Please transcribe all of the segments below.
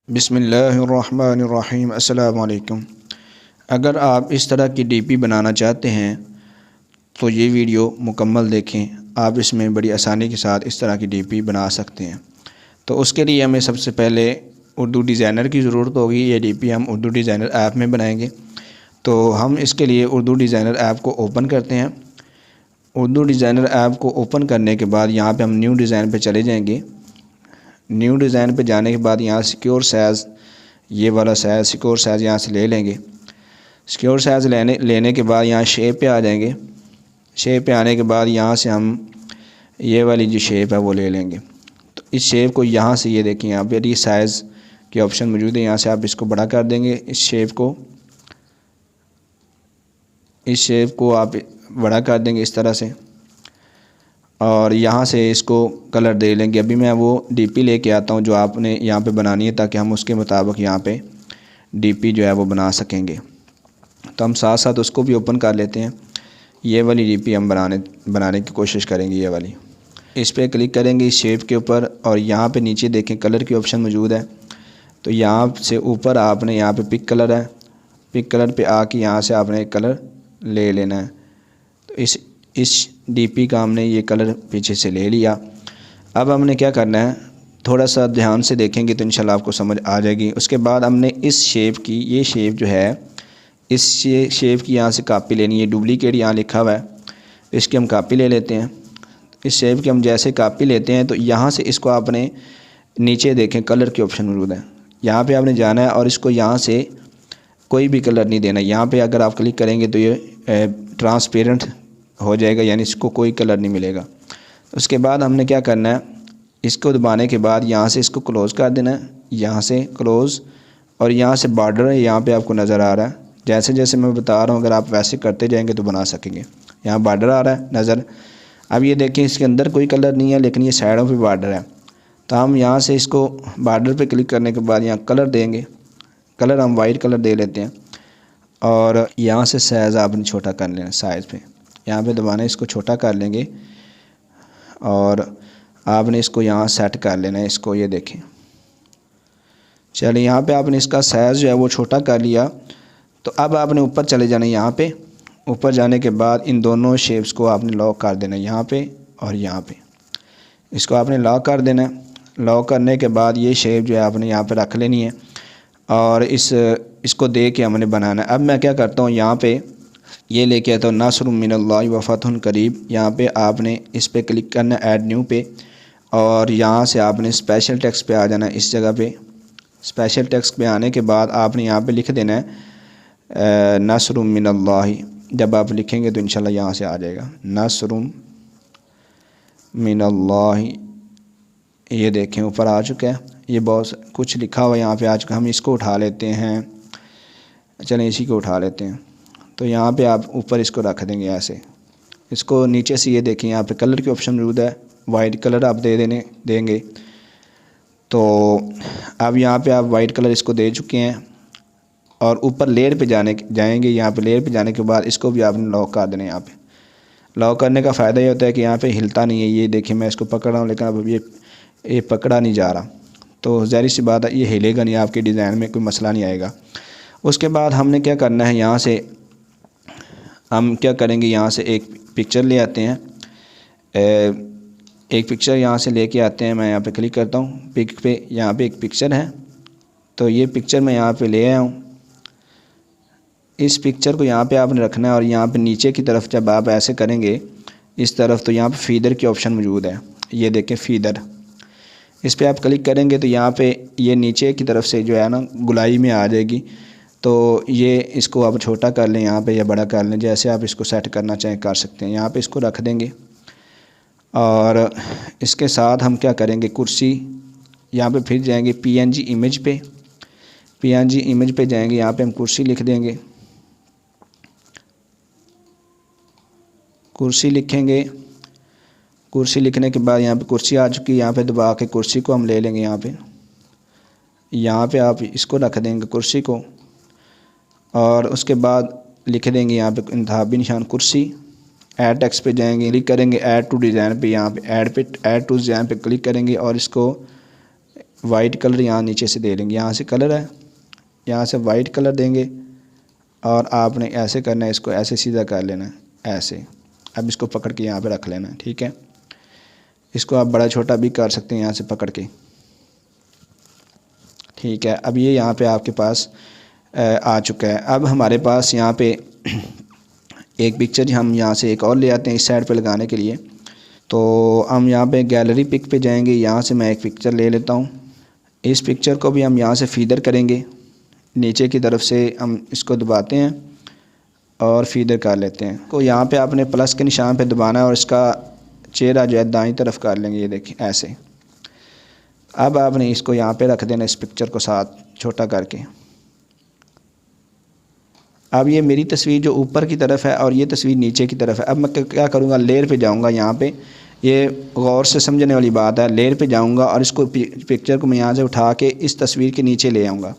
बिस्मिल्लाहिर्रहमानिर्रहीम। अस्सलामु अलैकुम। अगर आप इस तरह की डीपी बनाना चाहते हैं तो ये वीडियो मुकम्मल देखें। आप इसमें बड़ी आसानी के साथ इस तरह की डीपी बना सकते हैं। तो उसके लिए हमें सबसे पहले उर्दू डिज़ाइनर की ज़रूरत होगी। ये डीपी हम उर्दू डिज़ाइनर ऐप में बनाएंगे। तो हम इसके लिए उर्दू डिज़ाइनर ऐप को ओपन करते हैं। उर्दू डिज़ाइनर ऐप को ओपन करने के बाद यहाँ पे हम न्यू डिज़ाइन पे चले जाएंगे। न्यू डिज़ाइन पे जाने के बाद यहाँ सिक्योर साइज़, ये वाला साइज़ सिक्योर साइज़ यहाँ से ले लेंगे। सिक्योर साइज़ लेने के बाद यहाँ शेप पे आ जाएंगे। शेप पे आने के बाद यहाँ से हम ये वाली जो शेप है वो ले लेंगे। तो इस शेप को यहाँ से, ये देखिए यहाँ पे ये साइज़ के ऑप्शन मौजूद है। यहाँ से आप इसको बड़ा कर देंगे। इस शेप को आप बड़ा कर देंगे इस तरह से, और यहाँ से इसको कलर दे लेंगे। अभी मैं वो डीपी लेके आता हूँ जो आपने यहाँ पे बनानी है, ताकि हम उसके मुताबिक यहाँ पे डीपी जो है वो बना सकेंगे। तो हम साथ साथ उसको भी ओपन कर लेते हैं। ये वाली डीपी हम बनाने की कोशिश करेंगे। ये वाली, इस पर क्लिक करेंगे इस शेप के ऊपर, और यहाँ पे नीचे देखें कलर की ऑप्शन मौजूद है। तो यहाँ से ऊपर आपने, यहाँ पे पिक कलर है, पिक कलर पे आके यहाँ से आपने एक कलर ले लेना है। तो इस डीपी का हमने ये कलर पीछे से ले लिया। अब हमने क्या करना है, थोड़ा सा ध्यान से देखेंगे तो इंशाल्लाह आपको समझ आ जाएगी। उसके बाद हमने इस शेप की, ये शेप जो है, इस शेप की यहाँ से कॉपी लेनी है। डुप्लीकेट यहाँ लिखा हुआ है, इसकी हम कॉपी ले लेते हैं। इस शेप की हम जैसे कॉपी लेते हैं तो यहाँ से इसको आपने नीचे देखें कलर की ऑप्शन मौजूद है। यहाँ पे आपने जाना है और इसको यहाँ से कोई भी कलर नहीं देना। यहाँ पे अगर आप क्लिक करेंगे तो ये ट्रांसपेरेंट हो जाएगा, यानी इसको कोई कलर नहीं मिलेगा। उसके बाद हमने क्या करना है, इसको दबाने के बाद यहाँ से इसको क्लोज़ कर देना है। यहाँ से क्लोज़, और यहाँ से बॉर्डर है, यहाँ पे आपको नज़र आ रहा है। जैसे जैसे मैं बता रहा हूँ अगर आप वैसे करते जाएंगे तो बना सकेंगे। यहाँ बॉर्डर आ रहा है नज़र। अब ये देखें इसके अंदर कोई कलर नहीं है, लेकिन ये साइडों पे बॉर्डर है। तो हम यहाँ से इसको बॉर्डर पे क्लिक करने के बाद यहाँ कलर देंगे। कलर हम वाइट कलर दे लेते हैं, और यहाँ से साइज़ आपने छोटा कर लेना। साइज़ पे यहाँ पे दबाना, इसको छोटा कर लेंगे, और आपने इसको यहाँ सेट कर लेना है। इसको ये देखें, चलिए यहाँ पे आपने इसका साइज़ जो है वो छोटा कर लिया। तो अब आपने ऊपर चले जाना है। यहाँ पे ऊपर जाने के बाद इन दोनों शेप्स को आपने लॉक कर देना है, यहाँ पे और यहाँ पे। इसको आपने लॉक कर देना है। लॉक करने के बाद ये शेप जो है आपने यहाँ पे रख लेनी है, और इसको दे के हमने बनाना है। अब मैं क्या करता हूँ, यहाँ पे ये लेके आता हूँ नस्रुम मिनल्लाहि व फतहुन करीब। यहाँ पे आपने इस पे क्लिक करना है, ऐड न्यू पे, और यहाँ से आपने स्पेशल टेक्स्ट पे आ जाना है। इस जगह पे स्पेशल टेक्स्ट पे आने के बाद आपने यहाँ पे लिख देना है नस्रुम मिनल्लाहि। जब आप लिखेंगे तो इंशाल्लाह यहाँ से आ जाएगा नस्रुम मिनल्लाहि। ये देखें ऊपर आ चुका है। ये बहुत कुछ लिखा हुआ है यहाँ पे आ चुका। हम इसको उठा लेते हैं, चलें इसी को उठा लेते हैं। तो यहाँ पे आप ऊपर इसको रख देंगे ऐसे। इसको नीचे से ये देखें यहाँ पे कलर की ऑप्शन मौजूद है, वाइट कलर आप देंगे। तो अब यहाँ पे आप वाइट कलर इसको दे चुके हैं, और ऊपर लेयर पे जाएंगे। यहाँ पे लेयर पे जाने के बाद इसको भी आपने लॉक कर देना है। यहाँ पे लॉक करने का फ़ायदा ये होता है कि यहाँ पे हिलता नहीं है। ये देखिए मैं इसको पकड़ रहा हूँ, लेकिन अब ये पकड़ा नहीं जा रहा। तो ज़ाहिर सी बात है ये हिलेगा नहीं, आपके डिज़ाइन में कोई मसला नहीं आएगा। उसके बाद हमने क्या करना है, यहाँ से हम क्या करेंगे, यहाँ से एक पिक्चर ले आते हैं। एक पिक्चर यहाँ से लेके आते हैं। मैं यहाँ पे क्लिक करता हूँ पिक पे, यहाँ पे एक पिक्चर है। तो ये पिक्चर मैं यहाँ पे ले आया हूँ। इस पिक्चर को यहाँ पे आपने रखना है, और यहाँ पे नीचे की तरफ जब आप ऐसे करेंगे इस तरफ, तो यहाँ पे फीदर की ऑप्शन मौजूद है। ये देखें फीदर, इस पर आप क्लिक करेंगे तो यहाँ पे ये नीचे की तरफ से जो है ना गुलाई में आ जाएगी। तो ये इसको आप छोटा कर लें यहाँ पे, या बड़ा कर लें, जैसे आप इसको सेट करना चाहें कर सकते हैं। यहाँ पे इसको रख देंगे, और इसके साथ हम क्या करेंगे, कुर्सी यहाँ पे फिर जाएंगे पीएनजी इमेज पे। पीएनजी इमेज पे जाएंगे, यहाँ पे हम कुर्सी लिख देंगे। कुर्सी लिखेंगे। कुर्सी लिखने के बाद यहाँ पे कुर्सी आ चुकी है। यहाँ पे दबा के कुर्सी को हम ले लेंगे। यहाँ पे आप इसको रख देंगे कुर्सी को, और उसके बाद लिख देंगे यहाँ पे इंतहाबी निशान कुर्सी। ऐड टेक्स्ट पे जाएंगे, क्लिक करेंगे ऐड टू डिज़ाइन पे। यहाँ पे ऐड टू डिज़ाइन पे क्लिक करेंगे, और इसको वाइट कलर यहाँ नीचे से दे लेंगे। यहाँ से कलर है, यहाँ से वाइट कलर देंगे और आपने ऐसे करना है, इसको ऐसे सीधा कर लेना है ऐसे। अब इसको पकड़ के यहाँ पे रख लेना है, ठीक है। इसको आप बड़ा छोटा भी कर सकते हैं यहाँ से पकड़ के, ठीक है। अब ये यहाँ पे आपके पास आ चुका है। अब हमारे पास यहाँ पे एक पिक्चर हम यहाँ से एक और ले आते हैं इस साइड पे लगाने के लिए। तो हम यहाँ पे गैलरी पिक पे जाएंगे, यहाँ से मैं एक पिक्चर ले लेता हूँ। इस पिक्चर को भी हम यहाँ से फीडर करेंगे, नीचे की तरफ से हम इसको दबाते हैं और फीडर कर लेते हैं। तो यहाँ पे आपने प्लस के निशान पे दबाना है और इसका चेहरा जो है दाईं तरफ कर लेंगे, ये देखिए ऐसे। अब आपने इसको यहाँ पे रख देना, इस पिक्चर को साथ छोटा करके। अब ये मेरी तस्वीर जो ऊपर की तरफ है और ये तस्वीर नीचे की तरफ है। अब मैं क्या करूँगा, लेयर पे जाऊँगा। यहाँ पे ये गौर से समझने वाली बात है। लेयर पे जाऊँगा और इसको पिक्चर को मैं यहाँ से उठा के इस तस्वीर के नीचे ले आऊँगा।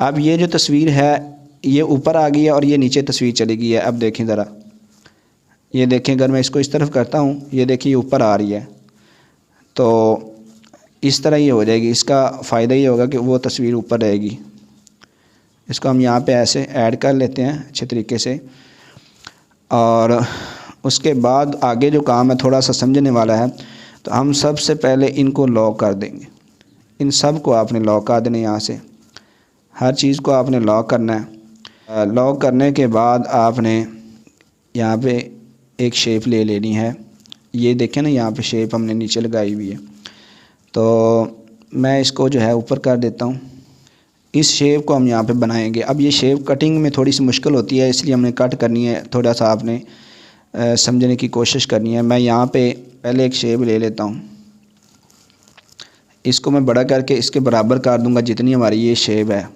अब ये जो तस्वीर है ये ऊपर आ गई है और ये नीचे तस्वीर चली गई है। अब देखें ज़रा, ये देखें, अगर मैं इसको इस तरफ करता हूँ, ये देखिए ये ऊपर आ रही है। तो इस तरह ये हो जाएगी। इसका फ़ायदा ये होगा कि वो तस्वीर ऊपर रहेगी। इसको हम यहाँ पे ऐसे ऐड कर लेते हैं अच्छे तरीके से। और उसके बाद आगे जो काम है थोड़ा सा समझने वाला है। तो हम सबसे पहले इनको लॉक कर देंगे। इन सब को आपने लॉक कर देना, यहाँ से हर चीज़ को आपने लॉक करना है। लॉक करने के बाद आपने यहाँ पे एक शेप ले लेनी है। ये देखें ना, यहाँ पे शेप हमने नीचे लगाई हुई है। तो मैं इसको जो है ऊपर कर देता हूँ। इस शेप को हम यहाँ पे बनाएंगे। अब ये शेप कटिंग में थोड़ी सी मुश्किल होती है, इसलिए हमने कट करनी है। थोड़ा सा आपने समझने की कोशिश करनी है। मैं यहाँ पे पहले एक शेप ले लेता हूँ, इसको मैं बड़ा करके इसके बराबर कर दूँगा जितनी हमारी ये शेप है।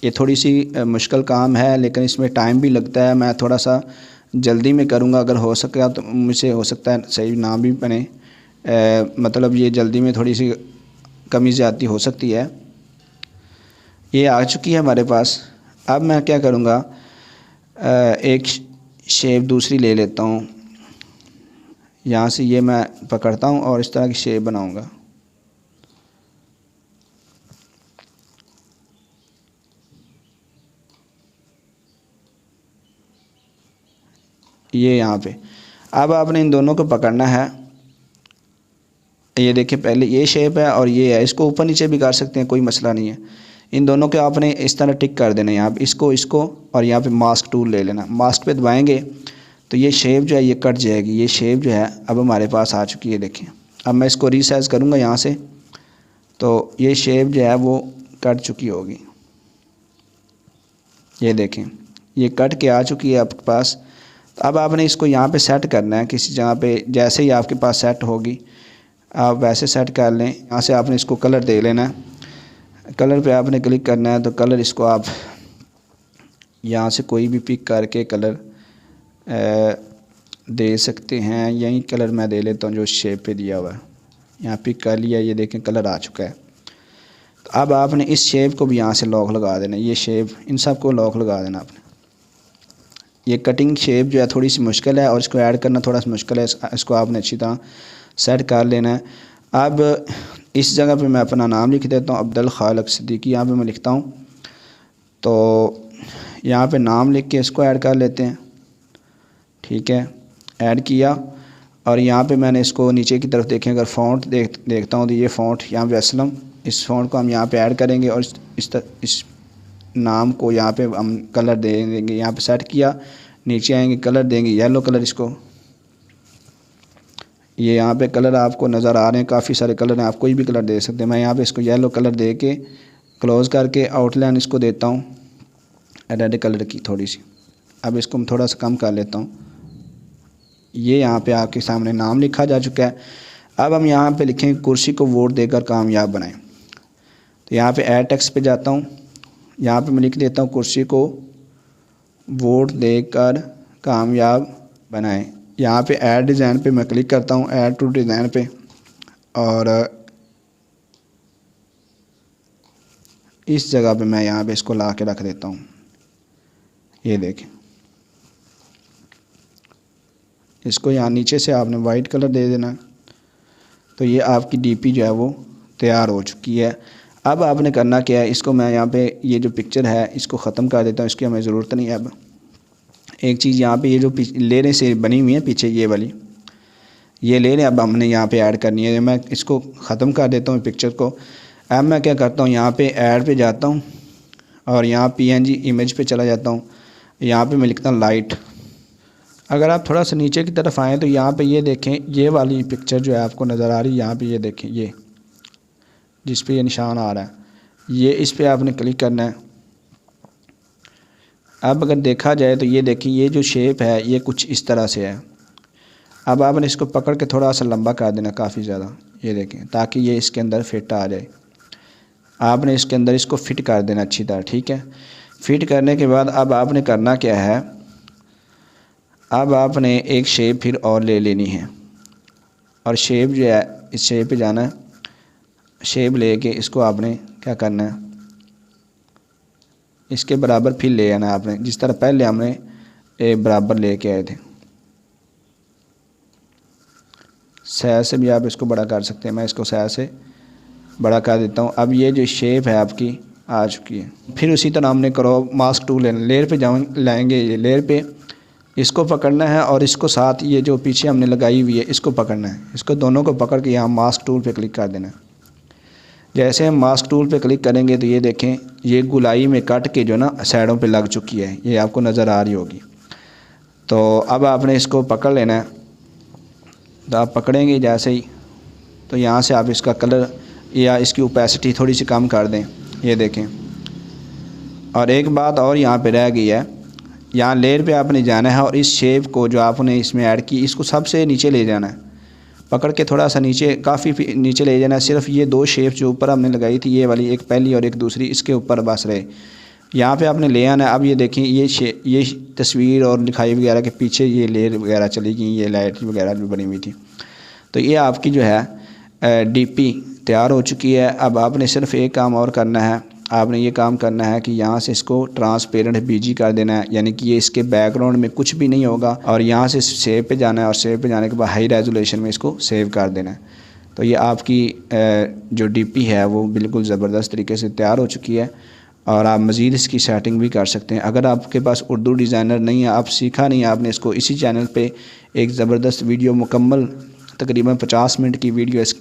ये थोड़ी सी मुश्किल काम है, लेकिन इसमें टाइम भी लगता है। मैं थोड़ा सा जल्दी में करूँगा, अगर हो सके तो मुझसे हो सकता है सही ना भी बने। मतलब ये जल्दी में थोड़ी सी कमी ज़्यादती हो सकती है। ये आ चुकी है हमारे पास। अब मैं क्या करूँगा, एक शेप दूसरी ले लेता हूँ। यहाँ से ये मैं पकड़ता हूँ और इस तरह की शेप बनाऊँगा। ये यहाँ पे अब आपने इन दोनों को पकड़ना है। ये देखिए, पहले ये शेप है और ये है। इसको ऊपर नीचे भी कर सकते हैं, कोई मसला नहीं है। इन दोनों को आपने इस तरह टिक कर देना है यहाँ पे, इसको और यहाँ पे मास्क टूल ले लेना। मास्क पे दबाएंगे तो ये शेप जो है ये कट जाएगी। ये शेप जो है अब हमारे पास आ चुकी है, देखें। अब मैं इसको रीसाइज करूँगा यहाँ से, तो ये शेप जो है वो कट चुकी होगी। ये देखें, ये कट के आ चुकी है आपके पास। तो अब आपने इसको यहाँ पे सेट करना है किसी जगह पे। जैसे ही आपके पास सेट होगी आप वैसे सेट कर लें। यहाँ से आपने इसको कलर दे लेना है। कलर पे आपने क्लिक करना है। तो कलर इसको आप यहाँ से कोई भी पिक करके कलर दे सकते हैं। यही कलर मैं दे लेता हूँ जो शेप पे दिया हुआ है। यहाँ पिक कर लिया, ये देखें कलर आ चुका है। तो अब आपने इस शेप को भी यहाँ से लॉक लगा देना। ये शेप, इन सब को लॉक लगा देना आपने। ये कटिंग शेप जो है थोड़ी सी मुश्किल है और इसको ऐड करना थोड़ा सा मुश्किल है। इसको आपने अच्छी तरह सेट कर लेना है। अब इस जगह पे मैं अपना नाम लिख देता हूँ, अब्दुल खालिक सिद्दीकी। यहाँ पे मैं लिखता हूँ। तो यहाँ पे नाम लिख के इसको ऐड कर लेते हैं, ठीक है। ऐड किया और यहाँ पे मैंने इसको नीचे की तरफ देखें, अगर फ़ॉन्ट देखता हूँ तो ये फ़ॉन्ट यहाँ पे असलम, इस फ़ॉन्ट को हम यहाँ पे ऐड करेंगे और इस नाम को यहाँ पे हम कलर दे देंगे। यहाँ पे सेट किया, नीचे आएंगे, कलर देंगे येलो कलर इसको। ये यहाँ पे कलर आपको नज़र आ रहे हैं, काफ़ी सारे कलर हैं, आप कोई भी कलर दे सकते हैं। मैं यहाँ पे इसको येलो कलर दे के क्लोज़ करके आउटलाइन इसको देता हूँ रेड कलर की थोड़ी सी। अब इसको मैं थोड़ा सा कम कर लेता हूँ। ये यहाँ पे आपके सामने नाम लिखा जा चुका है। अब हम यहाँ पे लिखेंगे कुर्सी को वोट देकर कामयाब बनाएं। तो यहाँ पे ऐड टेक्स्ट पे जाता हूँ। यहाँ पे मैं लिख देता हूँ कुर्सी को वोट देकर कामयाब बनाएं। यहाँ पे ऐड डिज़ाइन पे मैं क्लिक करता हूँ, ऐड टू डिज़ाइन पे, और इस जगह पे मैं यहाँ पे इसको ला के रख देता हूँ। ये देखें, इसको यहाँ नीचे से आपने वाइट कलर दे देना। तो ये आपकी डीपी जो है वो तैयार हो चुकी है। अब आपने करना क्या है, इसको मैं यहाँ पे ये जो पिक्चर है इसको ख़त्म कर देता हूँ, इसकी हमें ज़रूरत नहीं है। अब एक चीज़ यहाँ पे ये जो लेयरें से बनी हुई है पीछे ये वाली, ये लेयरें अब हमने यहाँ पे ऐड करनी है। मैं इसको ख़त्म कर देता हूँ पिक्चर को। अब मैं क्या करता हूँ, यहाँ पे ऐड पे जाता हूँ और यहाँ PNG इमेज पे चला जाता हूँ। यहाँ पे मैं लिखता हूँ लाइट। अगर आप थोड़ा सा नीचे की तरफ आएँ तो यहाँ पे ये देखें, ये वाली पिक्चर जो है आपको नज़र आ रही है, यहाँ पे ये देखें, ये जिस पे ये निशान आ रहा है, ये इस पे आपने क्लिक करना है। अब अगर देखा जाए तो ये देखिए, ये जो शेप है ये कुछ इस तरह से है। अब आपने इसको पकड़ के थोड़ा सा लंबा कर देना, काफ़ी ज़्यादा, ये देखें, ताकि ये इसके अंदर फिट आ जाए। आपने इसके अंदर इसको फिट कर देना अच्छी तरह, ठीक है। फिट करने के बाद अब आपने करना क्या है, अब आपने एक शेप फिर और ले लेनी है और शेप जो है इस शेप पे जाना है। शेप लेके इसको आपने क्या करना है, इसके बराबर फिर ले आना है आपने, जिस तरह पहले हमने एक बराबर लेके आए थे। साइज से भी आप इसको बड़ा कर सकते हैं, मैं इसको साइज से बड़ा कर देता हूँ। अब ये जो शेप है आपकी आ चुकी है। फिर उसी तरह हमने करो मास्क टूल लेना, लेयर पे लाएंगे, ये लेयर पे इसको पकड़ना है और इसको साथ ये जो पीछे हमने लगाई हुई है इसको पकड़ना है। इसको दोनों को पकड़ के यहाँ मास्क टूल पे क्लिक कर देना है। जैसे हम मास्क टूल पे क्लिक करेंगे तो ये देखें, ये गुलाई में कट के जो ना साइडों पे लग चुकी है, ये आपको नज़र आ रही होगी। तो अब आपने इसको पकड़ लेना है। तो आप पकड़ेंगे जैसे ही, तो यहाँ से आप इसका कलर या इसकी ओपेसिटी थोड़ी सी कम कर दें, ये देखें। और एक बात और यहाँ पे रह गई है, यहाँ लेयर पे आपने जाना है और इस शेप को जो आपने इसमें ऐड की इसको सबसे नीचे ले जाना है, पकड़ के थोड़ा सा नीचे, काफ़ी नीचे ले जाना है। सिर्फ ये दो शेप जो ऊपर हमने लगाई थी, ये वाली, एक पहली और एक दूसरी, इसके ऊपर बस रहे, यहाँ पे आपने ले आना है। अब ये देखें, ये तस्वीर और लिखाई वगैरह के पीछे ये लेयर वगैरह चली गई, ये लाइट वगैरह भी बनी हुई थी। तो ये आपकी जो है डीपी तैयार हो चुकी है। अब आपने सिर्फ एक काम और करना है, आपने ये काम करना है कि यहाँ से इसको ट्रांसपेरेंट बीजी कर देना है, यानी कि ये इसके बैकग्राउंड में कुछ भी नहीं होगा। और यहाँ से सेव पे जाना है और सेव पे जाने के बाद हाई रेजोल्यूशन में इसको सेव कर देना है। तो ये आपकी जो डीपी है वो बिल्कुल ज़बरदस्त तरीके से तैयार हो चुकी है और आप मज़ीद इसकी सेटिंग भी कर सकते हैं। अगर आपके पास उर्दू डिज़ाइनर नहीं है, आप सीखा नहीं है, आपने इसको इसी चैनल पे एक ज़बरदस्त वीडियो मुकम्मल तकरीबन 50 मिनट की वीडियो इस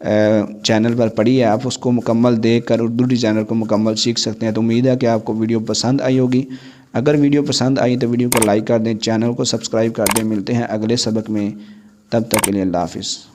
चैनल पर पड़ी है, आप उसको मुकम्मल देखकर उर्दू डिज़ाइनर को मुकम्मल सीख सकते हैं। तो उम्मीद है कि आपको वीडियो पसंद आई होगी। अगर वीडियो पसंद आई तो वीडियो को लाइक कर दें, चैनल को सब्सक्राइब कर दें। मिलते हैं अगले सबक में, तब तक के लिए अल्लाह हाफ़िज़।